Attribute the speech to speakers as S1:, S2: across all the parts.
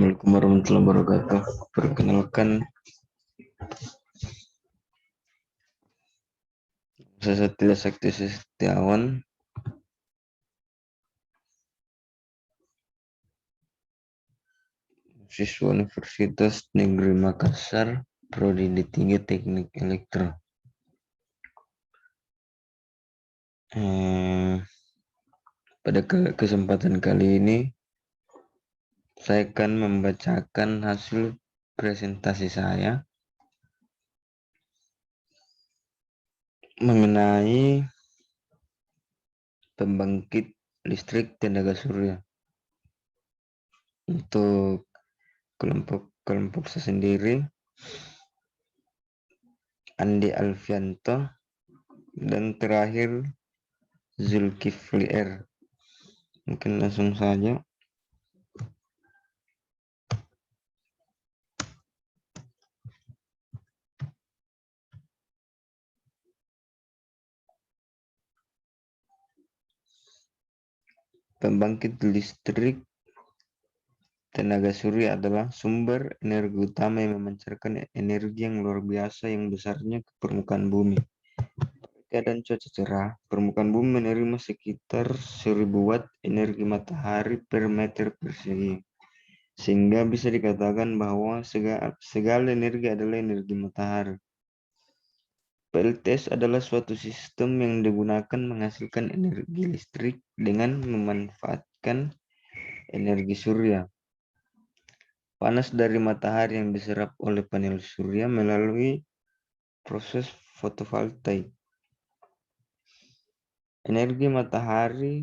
S1: Assalamualaikum warahmatullahi wabarakatuh. Perkenalkan, saya Satya Sakti Setiawan, siswa Universitas Negeri Makassar, Prodi D3 Teknik Elektro. Pada kesempatan kali ini, saya akan membacakan hasil presentasi saya mengenai pembangkit listrik tenaga surya. Untuk kelompok saya sendiri, Andi Alfianto, dan terakhir Zulkifli R. Mungkin langsung saja. Pembangkit listrik tenaga surya adalah sumber energi utama yang memancarkan energi yang luar biasa yang besarnya ke permukaan bumi. Keadaan cuaca cerah, permukaan bumi menerima sekitar 1000 watt energi matahari per meter persegi. Sehingga bisa dikatakan bahwa segala energi adalah energi matahari. PLTS adalah suatu sistem yang digunakan menghasilkan energi listrik dengan memanfaatkan energi surya. Panas dari matahari yang diserap oleh panel surya melalui proses fotovoltaik. Energi matahari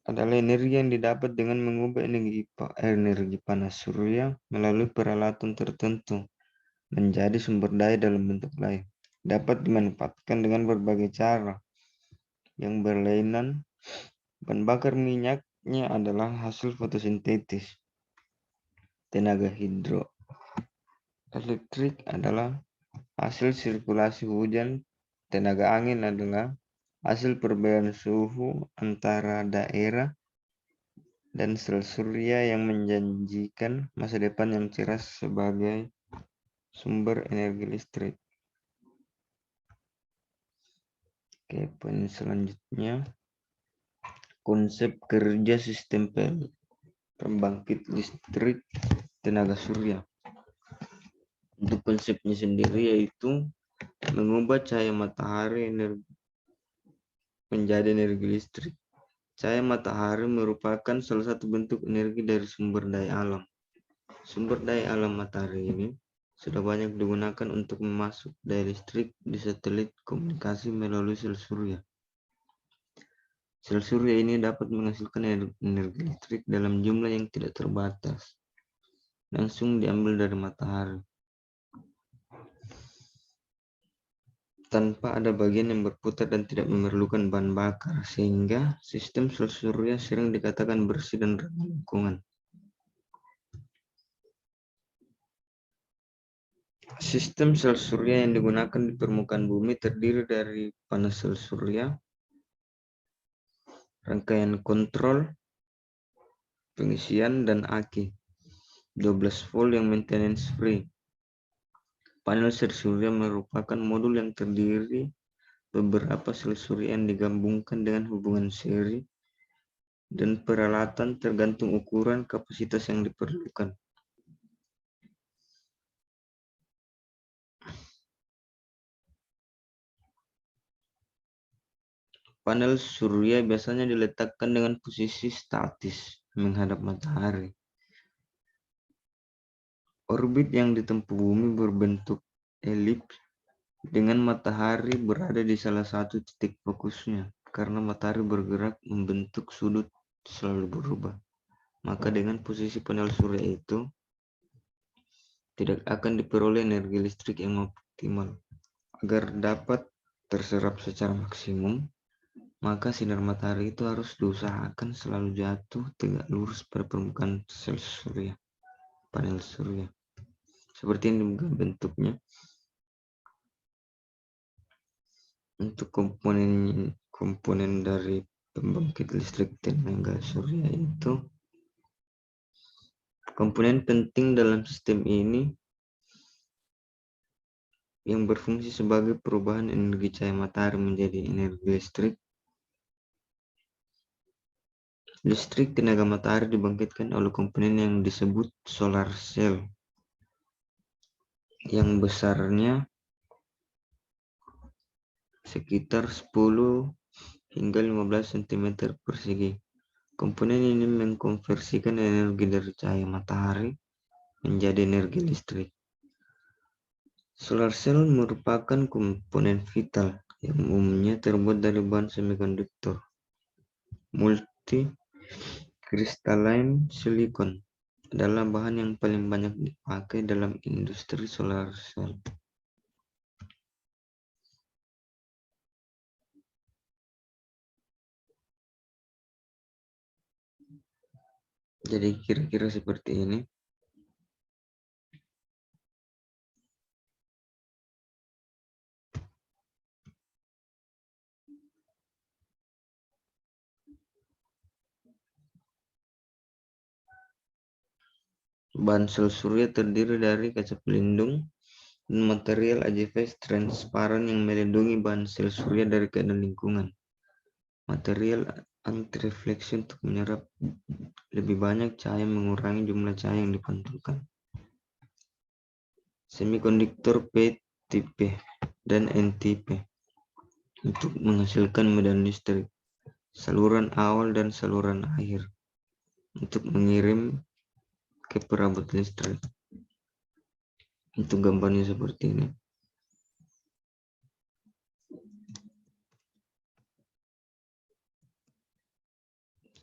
S1: adalah energi yang didapat dengan mengubah energi panas surya melalui peralatan tertentu menjadi sumber daya dalam bentuk lain. Dapat dimanfaatkan dengan berbagai cara yang berlainan. Bahan bakar minyaknya adalah hasil fotosintesis. Tenaga hidroelektrik adalah hasil sirkulasi hujan. Tenaga angin adalah hasil perbedaan suhu antara daerah, dan sel surya yang menjanjikan masa depan yang cerah sebagai sumber energi listrik. Oke, poin selanjutnya, konsep kerja sistem pembangkit listrik tenaga surya. Untuk konsepnya sendiri yaitu mengubah cahaya matahari menjadi energi listrik. Cahaya matahari merupakan salah satu bentuk energi dari sumber daya alam. Sumber daya alam matahari ini sudah banyak digunakan untuk memasuk daya listrik di satelit komunikasi melalui sel surya. Sel surya ini dapat menghasilkan energi listrik dalam jumlah yang tidak terbatas, langsung diambil dari matahari, tanpa ada bagian yang berputar dan tidak memerlukan bahan bakar, sehingga sistem sel surya sering dikatakan bersih dan ramah lingkungan. Sistem sel surya yang digunakan di permukaan bumi terdiri dari panas sel surya, rangkaian kontrol, pengisian, dan aki 12 volt yang maintenance free. Panel sel surya merupakan modul yang terdiri beberapa sel surya yang digabungkan dengan hubungan seri dan peralatan tergantung ukuran kapasitas yang diperlukan. Panel surya biasanya diletakkan dengan posisi statis menghadap matahari. Orbit yang ditempuh bumi berbentuk elips dengan matahari berada di salah satu titik fokusnya. Karena matahari bergerak membentuk sudut selalu berubah, maka dengan posisi panel surya itu tidak akan diperoleh energi listrik yang optimal. Agar dapat terserap secara maksimum, maka sinar matahari itu harus diusahakan selalu jatuh tegak lurus pada permukaan sel surya, panel surya. Seperti ini bentuknya. Untuk komponen dari pembangkit listrik tenaga surya itu Komponen penting dalam sistem ini yang berfungsi sebagai perubahan energi cahaya matahari menjadi energi listrik. Listrik tenaga matahari dibangkitkan oleh komponen yang disebut solar cell, yang besarnya sekitar 10 hingga 15 cm persegi. Komponen ini mengkonversikan energi dari cahaya matahari menjadi energi listrik. Solar cell merupakan komponen vital yang umumnya terbuat dari bahan semikonduktor multi-crystalline silicon adalah bahan yang paling banyak dipakai dalam industri solar cell. Jadi kira-kira seperti ini. Bahan sel surya terdiri dari kaca pelindung dan material AGV transparan yang melindungi bahan sel surya dari keadaan lingkungan. Material anti-refleksi untuk menyerap lebih banyak cahaya, mengurangi jumlah cahaya yang dipantulkan. Semikonduktor P-tipe dan N-tipe untuk menghasilkan medan listrik, saluran awal dan saluran akhir untuk mengirim ke perabot listrik. Untuk gambarnya seperti ini.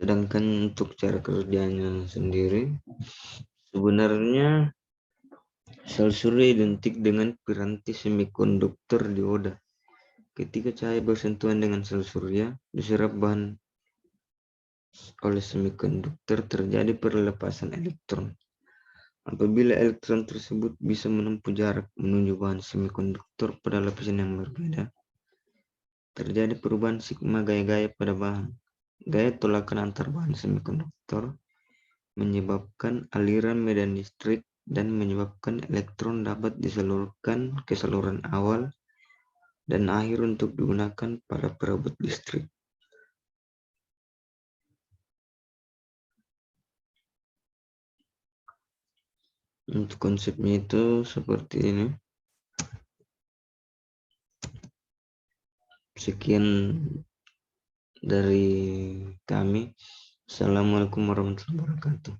S1: Sedangkan untuk cara kerjanya sendiri, sebenarnya sel surya identik dengan piranti semikonduktor dioda. Ketika cahaya bersentuhan dengan sel surya, diserap bahan oleh semikonduktor, terjadi perlepasan elektron. Apabila elektron tersebut bisa menempuh jarak menuju bahan semikonduktor pada lapisan yang berbeda, terjadi perubahan sigma gaya-gaya pada bahan. Gaya tolakan antar bahan semikonduktor menyebabkan aliran medan listrik dan menyebabkan elektron dapat disalurkan ke saluran awal dan akhir untuk digunakan pada perabot listrik. Untuk konsepnya itu seperti ini. Sekian dari kami. Assalamualaikum warahmatullahi wabarakatuh.